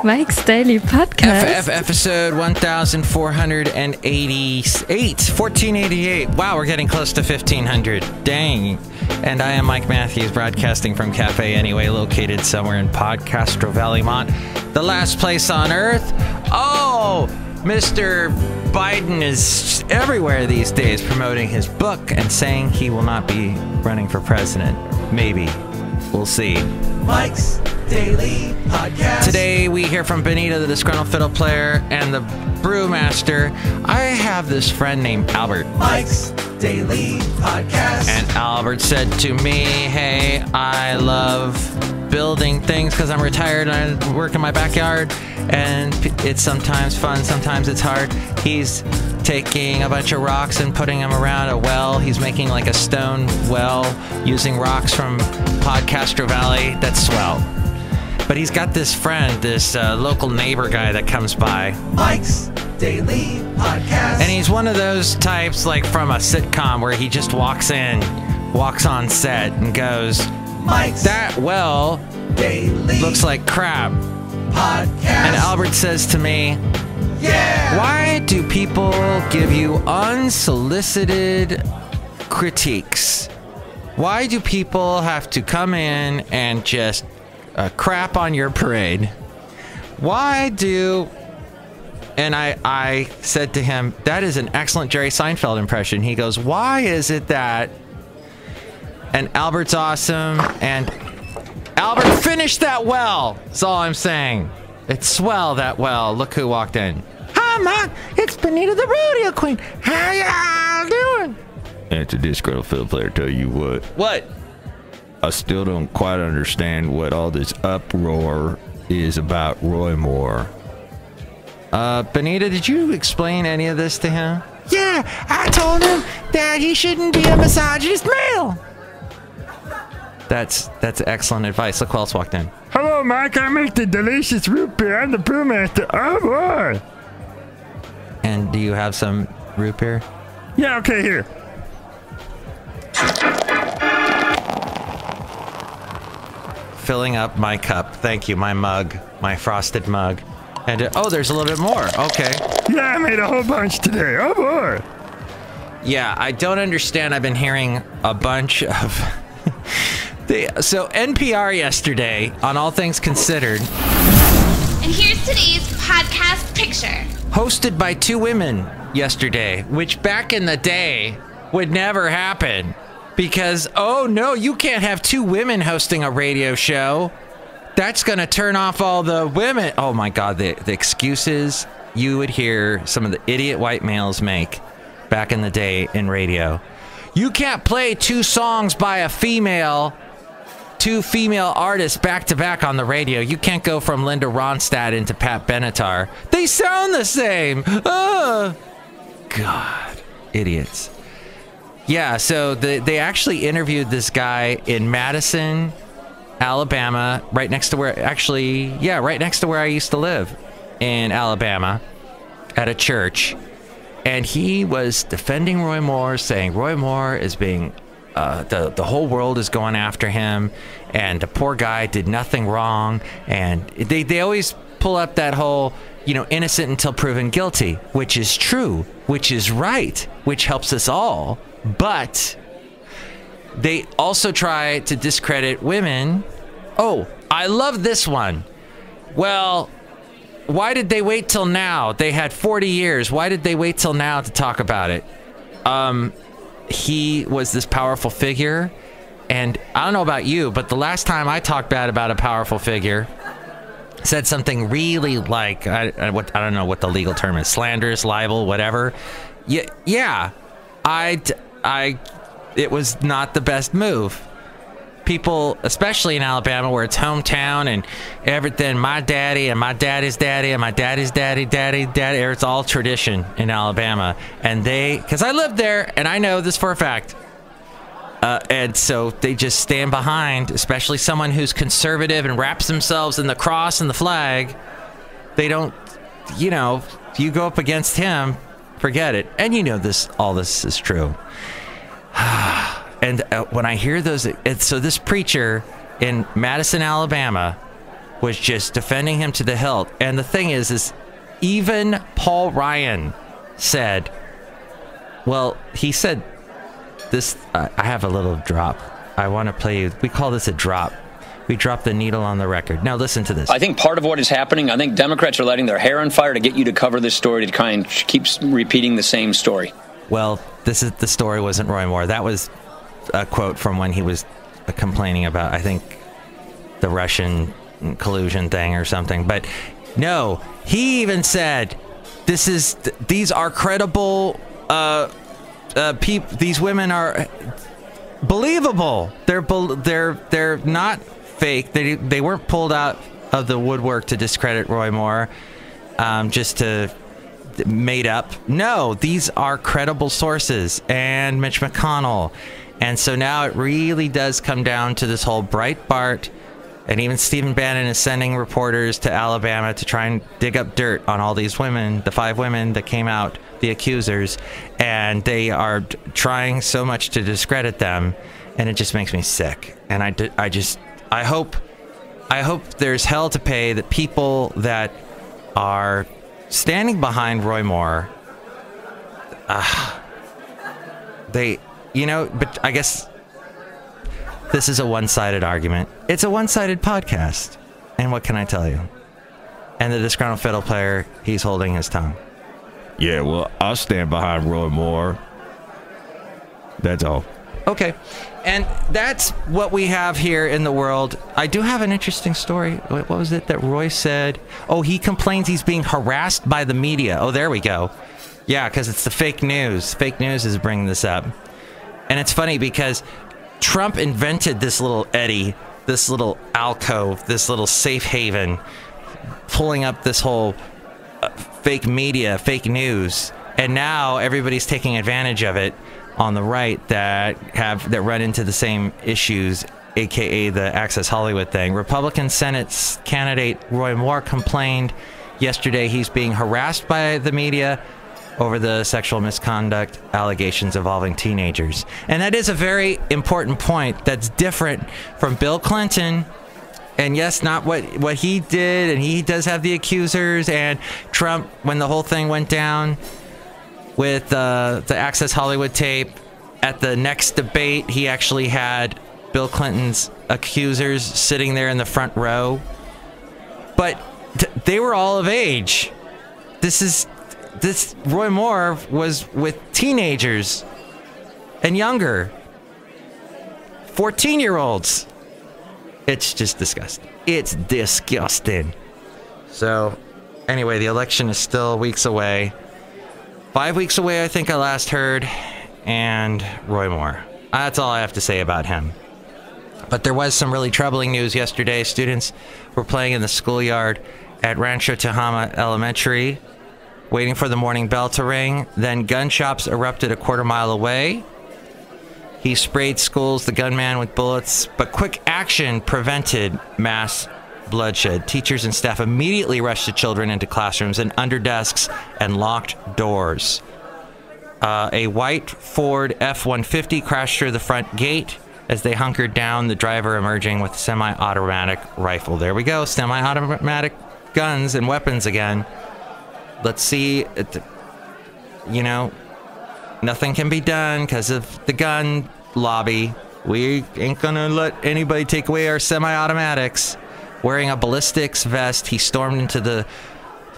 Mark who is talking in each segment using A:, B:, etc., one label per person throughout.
A: Mike's Daily Podcast.
B: Episode 1488. Wow, we're getting close to 1500. Dang. And I am Mike Matthews, broadcasting from Café Anyway, located somewhere in Podcastro Valley, the last place on earth. Oh, Mr. Biden is everywhere these days promoting his book and saying he will not be running for president. Maybe. We'll see. Mike's Daily Podcast. Today we hear from Benita, the Disgruntled Fiddle Player, and the Brewmaster. I have this friend named Albert. Mike's Daily Podcast. And Albert said to me, hey, I love building things because I'm retired and I work in my backyard, and it's sometimes fun, sometimes it's hard. He's taking a bunch of rocks and putting them around a well. He's making like a stone well using rocks from Podcastro Valley. That's swell. But he's got this friend, this local neighbor guy that comes by. Mike's Daily Podcast. And he's one of those types like from a sitcom where he just walks on set and goes, Mike's that well Daily looks like crap. Podcast. And Albert says to me, yeah, why do people give you unsolicited critiques? Why do people have to come in and just crap on your parade? Why do... And I said to him, that is an excellent Jerry Seinfeld impression. He goes, why is it that... And Albert's awesome, and Albert finished that well. That's all I'm saying. It's swell, that well. Look who walked in. Hi, Mike. It's Benita the Rodeo Queen. How y'all doing?
C: It's a Disgruntled Fiddle Player. Tell you what.
B: What?
C: I still don't quite understand what all this uproar is about Roy Moore.
B: Benita, did you explain any of this to him? Yeah, I told him that he shouldn't be a misogynist male. That's excellent advice. Look who else walked in.
D: Hello, Mike. I make the delicious root beer. I'm the brewmaster. Oh, boy.
B: And do you have some root beer?
D: Yeah, okay, here.
B: Filling up my cup. Thank you. My mug. My frosted mug. And oh, there's a little bit more. Okay.
D: Yeah, I made a whole bunch today. Oh, boy.
B: Yeah, I don't understand. I've been hearing a bunch of... So NPR yesterday, on All Things Considered...
E: And here's today's podcast picture.
B: Hosted by two women yesterday, which back in the day would never happen. Because, oh no, you can't have two women hosting a radio show. That's going to turn off all the women. Oh my God, the excuses you would hear some of the idiot white males make back in the day in radio. You can't play two songs by a female... two female artists back-to-back on the radio. You can't go from Linda Ronstadt into Pat Benatar. They sound the same. God. Idiots. Yeah, so they actually interviewed this guy in Madison, Alabama, right next to where... Actually, yeah, right next to where I used to live in Alabama at a church. And he was defending Roy Moore, saying Roy Moore is being... the whole world is going after him, and the poor guy did nothing wrong, and they always pull up that whole, you know, innocent until proven guilty, which is true, which is right, which helps us all, but they also try to discredit women. Oh, I love this one. Well, why did they wait till now? They had 40 years. Why did they wait till now to talk about it? He was this powerful figure, and I don't know about you, but the last time I talked bad about a powerful figure, said something really like, I don't know what the legal term is, slanderous, libel, whatever. Yeah, it was not the best move. People, especially in Alabama, where it's hometown and everything, my daddy and my daddy's daddy and my daddy's daddy, it's all tradition in Alabama. And because I lived there and I know this for a fact. And so they just stand behind, especially someone who's conservative and wraps themselves in the cross and the flag. They don't, you know, if you go up against him, forget it. And you know all this is true. And when I hear those, so this preacher in Madison, Alabama, was just defending him to the hilt. And the thing is even Paul Ryan said, well, he said this, I have a little drop. I want to play you. We call this a drop. We drop the needle on the record. Now listen to this.
F: I think part of what is happening, I think Democrats are letting their hair on fire to get you to cover this story, to try and keep repeating the same story.
B: Well, the story wasn't Roy Moore. That was a quote from when he was complaining about, I think, the Russian collusion thing or something. But no, he even said, these are credible people. These women are believable. They're not fake. They weren't pulled out of the woodwork to discredit Roy Moore, just to made up. No, these are credible sources, and Mitch McConnell. And so now it really does come down to this whole Breitbart, and even Stephen Bannon is sending reporters to Alabama to try and dig up dirt on all these women, the 5 women that came out, the accusers, and they are trying so much to discredit them, and it just makes me sick. And I hope there's hell to pay that people that are standing behind Roy Moore, but I guess this is a one-sided argument. It's a one-sided podcast. And what can I tell you? And the disgruntled fiddle player, he's holding his tongue.
C: Yeah, well, I'll stand behind Roy Moore. That's all.
B: Okay. And that's what we have here in the world. I do have an interesting story. What was it that Roy said? Oh, he complains he's being harassed by the media. Oh, there we go. Yeah, because it's the fake news. Fake news is bringing this up. And it's funny because Trump invented this little eddy, this little alcove, this little safe haven, pulling up this whole fake media, fake news. And now everybody's taking advantage of it on the right that run into the same issues, aka the Access Hollywood thing. Republican Senate candidate Roy Moore complained yesterday he's being harassed by the media over the sexual misconduct allegations involving teenagers. And that is a very important point that's different from Bill Clinton. And yes, not what he did, and he does have the accusers, and Trump, when the whole thing went down with the Access Hollywood tape, at the next debate, he actually had Bill Clinton's accusers sitting there in the front row. But they were all of age. This Roy Moore was with teenagers and younger, 14-year-olds. It's just disgusting. It's disgusting. So, anyway, the election is still weeks away. 5 weeks away, I think I last heard. And Roy Moore. That's all I have to say about him. But there was some really troubling news yesterday. Students were playing in the schoolyard at Rancho Tehama Elementary, waiting for the morning bell to ring. Then gunshots erupted a quarter-mile away. He sprayed schools, the gunman, with bullets, but quick action prevented mass bloodshed. Teachers and staff immediately rushed the children into classrooms and under desks and locked doors. A white Ford F-150 crashed through the front gate as they hunkered down, the driver emerging with a semi-automatic rifle. There we go, semi-automatic guns and weapons again. Let's see, nothing can be done because of the gun lobby. We ain't gonna let anybody take away our semi-automatics. Wearing a ballistics vest, he stormed into the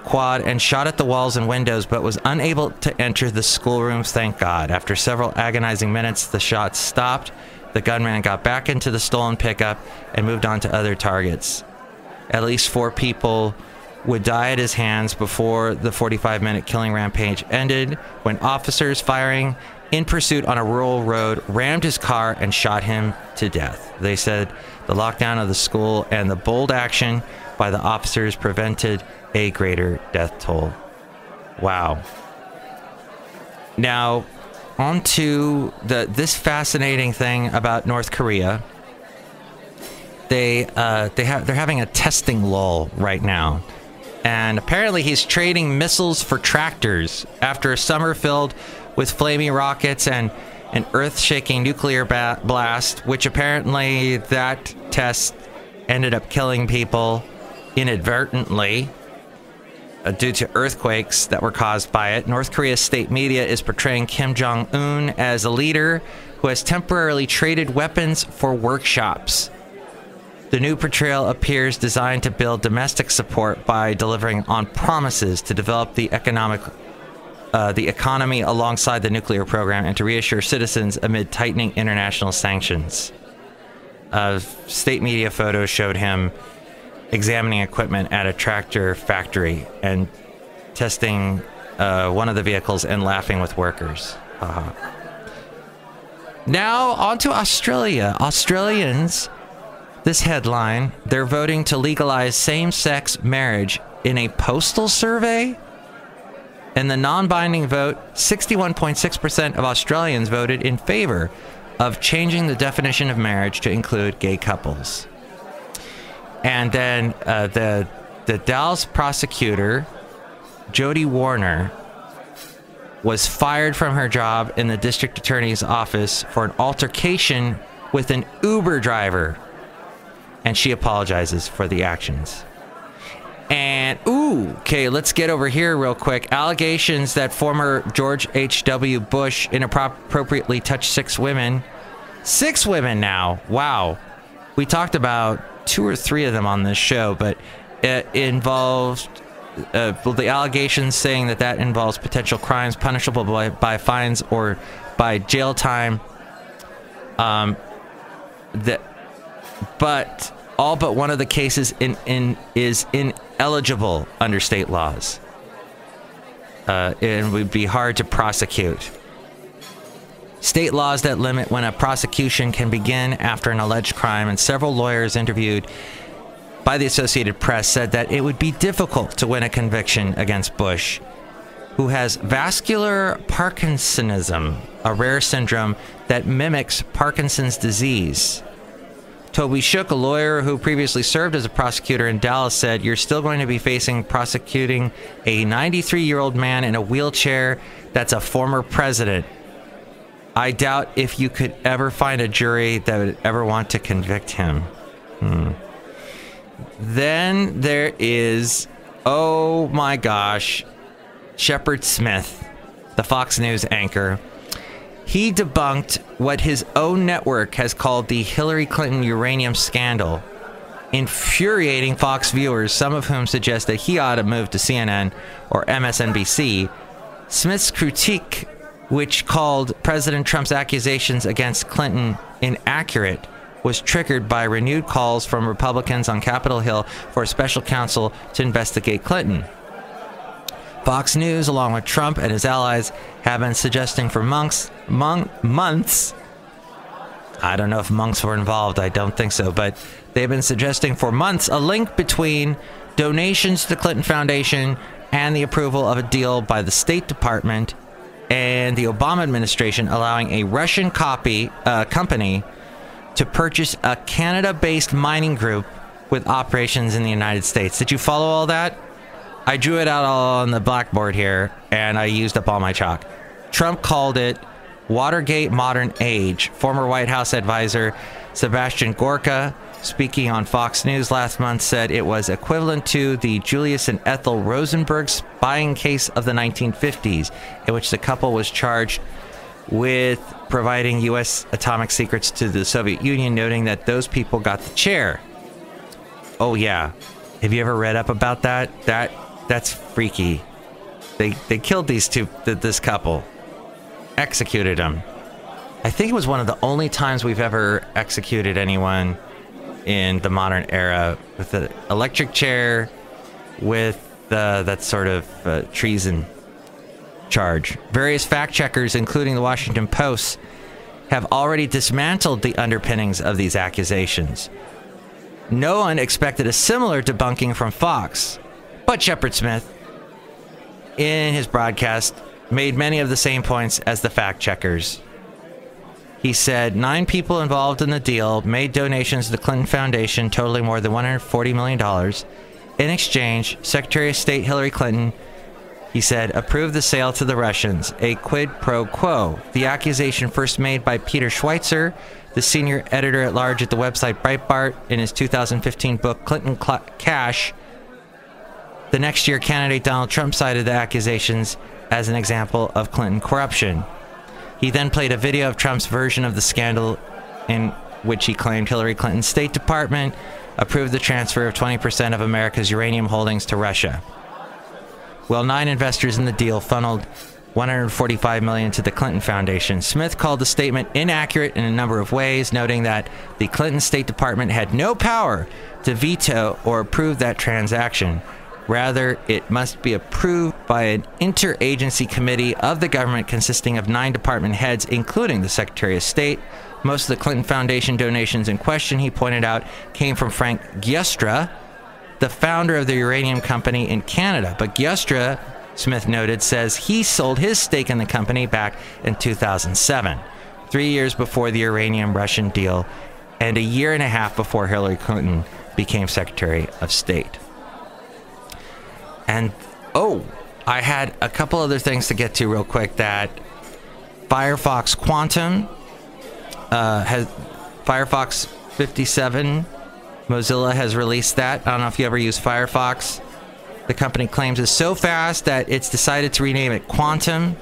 B: quad and shot at the walls and windows, but was unable to enter the schoolrooms, thank God. After several agonizing minutes, the shots stopped. The gunman got back into the stolen pickup and moved on to other targets. At least 4 people would die at his hands before the 45-minute killing rampage ended, when officers firing in pursuit on a rural road rammed his car and shot him to death. They said the lockdown of the school and the bold action by the officers prevented a greater death toll. Wow. Now, on to this fascinating thing about North Korea. They're having a testing lull right now. And apparently he's trading missiles for tractors after a summer filled with flaming rockets and an earth-shaking nuclear blast, which apparently that test ended up killing people. inadvertently due to earthquakes that were caused by it. North Korea's state media is portraying Kim Jong-un as a leader who has temporarily traded weapons for workshops. The new portrayal appears designed to build domestic support by delivering on promises to develop the economy alongside the nuclear program and to reassure citizens amid tightening international sanctions. State media photos showed him examining equipment at a tractor factory and testing one of the vehicles and laughing with workers. Now on to Australia. Australians, this headline, they're voting to legalize same-sex marriage in a postal survey. In the non-binding vote, 61.6% of Australians voted in favor of changing the definition of marriage to include gay couples. And then the Dallas prosecutor, Jody Warner, was fired from her job in the district attorney's office for an altercation with an Uber driver. And she apologizes for the actions. And, okay, let's get over here real quick. Allegations that former George H.W. Bush inappropriately touched 6 women. 6 women now. Wow. We talked about 2 or 3 of them on this show, but it involved the allegations saying that involves potential crimes punishable by fines or by jail time. But all but one of the cases is ineligible under state laws. It would be hard to prosecute. State laws that limit when a prosecution can begin after an alleged crime, and several lawyers interviewed by the Associated Press said that it would be difficult to win a conviction against Bush, who has vascular Parkinsonism, a rare syndrome that mimics Parkinson's disease. Toby Shook, a lawyer who previously served as a prosecutor in Dallas, said, "You're still going to be prosecuting a 93-year-old man in a wheelchair that's a former president. I doubt if you could ever find a jury that would ever want to convict him." Then there is, oh my gosh, Shepard Smith, the Fox News anchor. He debunked what his own network has called the Hillary Clinton uranium scandal, infuriating Fox viewers, some of whom suggest that he ought to move to CNN or MSNBC. Smith's critique, which called President Trump's accusations against Clinton inaccurate, was triggered by renewed calls from Republicans on Capitol Hill for a special counsel to investigate Clinton. Fox News, along with Trump and his allies, have been suggesting for months, I don't know if monks were involved, I don't think so, but they've been suggesting for months a link between donations to the Clinton Foundation and the approval of a deal by the State Department and the Obama administration allowing a Russian company to purchase a Canada-based mining group with operations in the United States. Did you follow all that? I drew it out all on the blackboard here, and I used up all my chalk. Trump called it Watergate Modern Age. Former White House advisor Sebastian Gorka, speaking on Fox News last month, said it was equivalent to the Julius and Ethel Rosenberg spying case of the 1950s, in which the couple was charged with providing U.S. atomic secrets to the Soviet Union, noting that those people got the chair. Oh yeah. Have you ever read up about that? That's freaky. They killed this couple. Executed them. I think it was one of the only times we've ever executed anyone in the modern era with an electric chair with that sort of treason charge. Various fact checkers, including the Washington Post, have already dismantled the underpinnings of these accusations. No one expected a similar debunking from Fox, but Shepard Smith, in his broadcast, made many of the same points as the fact checkers. He said 9 people involved in the deal made donations to the Clinton Foundation totaling more than $140 million. In exchange, Secretary of State Hillary Clinton, he said, approved the sale to the Russians, a quid pro quo. The accusation first made by Peter Schweitzer, the senior editor-at-large at the website Breitbart, in his 2015 book Clinton Cash, The next year, candidate Donald Trump cited the accusations as an example of Clinton corruption. He then played a video of Trump's version of the scandal in which he claimed Hillary Clinton's State Department approved the transfer of 20% of America's uranium holdings to Russia. Well, 9 investors in the deal funneled $145 million to the Clinton Foundation. Smith called the statement inaccurate in a number of ways, noting that the Clinton State Department had no power to veto or approve that transaction. Rather, it must be approved by an interagency committee of the government consisting of 9 department heads, including the Secretary of State. Most of the Clinton Foundation donations in question, he pointed out, came from Frank Giustra, the founder of the uranium company in Canada. But Giustra, Smith noted, says he sold his stake in the company back in 2007, 3 years before the uranium Russian deal and a year and a half before Hillary Clinton became Secretary of State. And, I had a couple other things to get to real quick. That Firefox Quantum has Firefox 57. Mozilla has released that. I don't know if you ever use Firefox. The company claims it's so fast that it's decided to rename it Quantum.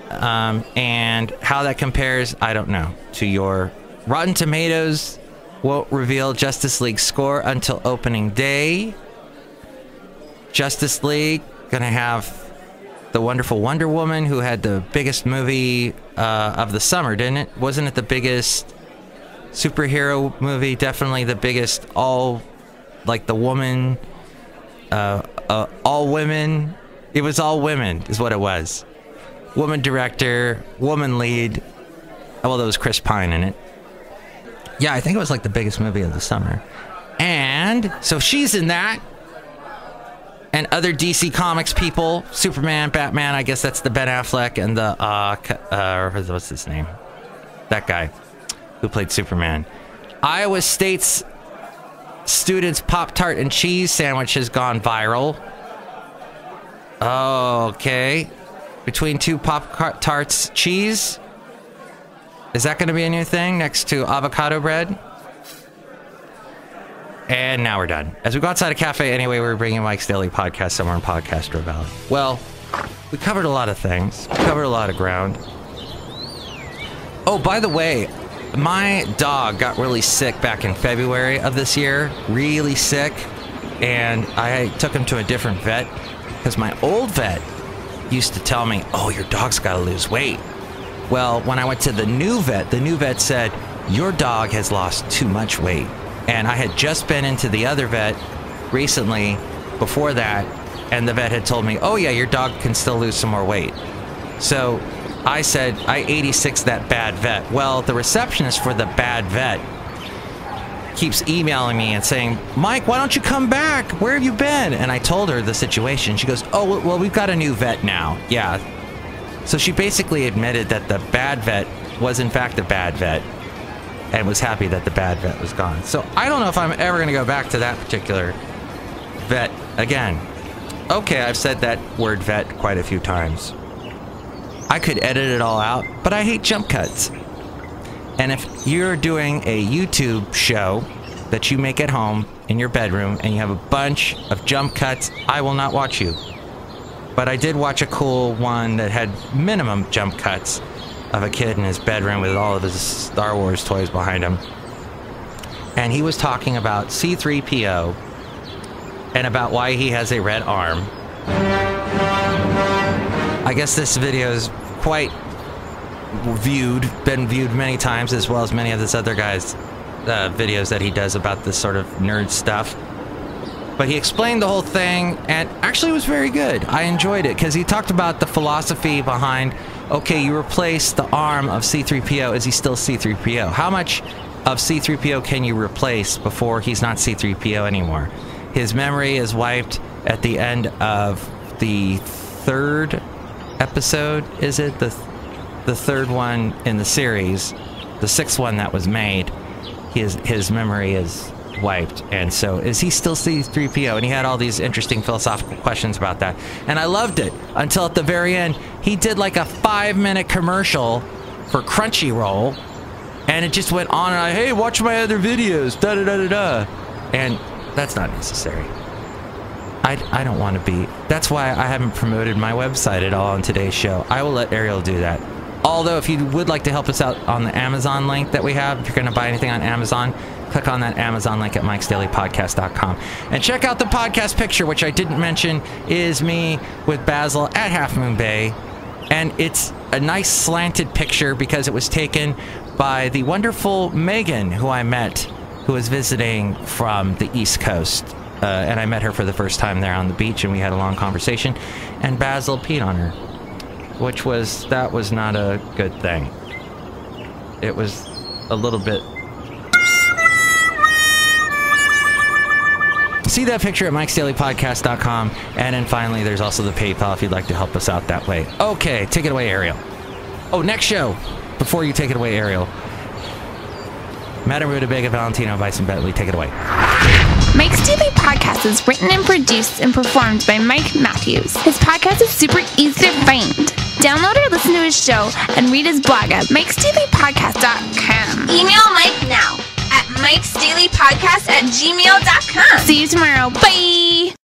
B: And how that compares, I don't know, to your Rotten Tomatoes won't reveal Justice League score until opening day. Justice League gonna have the wonderful Wonder Woman, who had the biggest movie of the summer, didn't it? Wasn't it the biggest superhero movie? Definitely the biggest all woman, all women. It was all women is what it was. Woman director, woman lead. Well, there was Chris Pine in it. Yeah, I think it was like the biggest movie of the summer. And so she's in that. And other DC Comics people, Superman, Batman, I guess that's the Ben Affleck and the, what's his name? That guy who played Superman. Iowa State's students' Pop Tart and cheese sandwich has gone viral. Okay. Between 2 Pop Tarts cheese? Is that going to be a new thing next to avocado bread? And now we're done. As we go outside a cafe anyway, we're bringing Mike's Daily Podcast somewhere in Podcastro Valley. Well, we covered a lot of things. We covered a lot of ground. Oh, by the way, my dog got really sick back in February of this year. Really sick. And I took him to a different vet because my old vet used to tell me, oh, your dog's got to lose weight. Well, when I went to the new vet said, your dog has lost too much weight. And I had just been into the other vet recently before that, and the vet had told me, oh yeah, your dog can still lose some more weight. So I said, I 86 that bad vet. Well, the receptionist for the bad vet keeps emailing me and saying, Mike, why don't you come back? Where have you been? And I told her the situation. She goes, oh, well, we've got a new vet now. Yeah. So she basically admitted that the bad vet was in fact a bad vet, and was happy that the bad vet was gone. So I don't know if I'm ever going to go back to that particular vet again. Okay, I've said that word vet quite a few times. I could edit it all out, but I hate jump cuts. And if you're doing a YouTube show that you make at home in your bedroom and you have a bunch of jump cuts, I will not watch you. But I did watch a cool one that had minimum jump cuts of a kid in his bedroom with all of his Star Wars toys behind him. And he was talking about C-3PO and about why he has a red arm. I guess this video is quite been viewed many times, as well as many of this other guy's videos that he does about this sort of nerd stuff. But he explained the whole thing, and actually it was very good. I enjoyed it, because he talked about the philosophy behind, okay, you replace the arm of C-3PO, is he still C-3PO? How much of C-3PO can you replace before he's not C-3PO anymore? His memory is wiped at the end of the 3rd episode, is it? The 3rd one in the series, the 6th one that was made, his memory is wiped. And so is he still C-3PO? And he had all these interesting philosophical questions about that, and I loved it until at the very end he did like a 5-minute commercial for Crunchyroll, and it just went on and on. Hey, watch my other videos, da da da da da. And that's not necessary. I don't want to be. That's why I haven't promoted my website at all on today's show. I will let Ariel do that. Although, if you would like to help us out on the Amazon link that we have, if you're going to buy anything on Amazon, click on that Amazon link at mikesdailypodcast.com. And check out the podcast picture, which I didn't mention, is me with Basil at Half Moon Bay. And it's a nice slanted picture because it was taken by the wonderful Megan, who I met, who was visiting from the East Coast. And I met her for the first time there on the beach, and we had a long conversation. And Basil peed on her, that was not a good thing. It was a little bit. See that picture at mikesdailypodcast.com. And then finally, there's also the PayPal if you'd like to help us out that way. Okay, take it away, Ariel. Oh, next show. Before you take it away, Ariel. Madame Rootabega, Valentino, Bison Bentley, take it away.
E: Mike's Daily Podcast is written and produced and performed by Mike Matthews. His podcast is super easy to find. Download or listen to his show and read his blog at mikesdailypodcast.com.
G: Email Mike now at mikesdailypodcast@gmail.com.
E: See you tomorrow. Bye!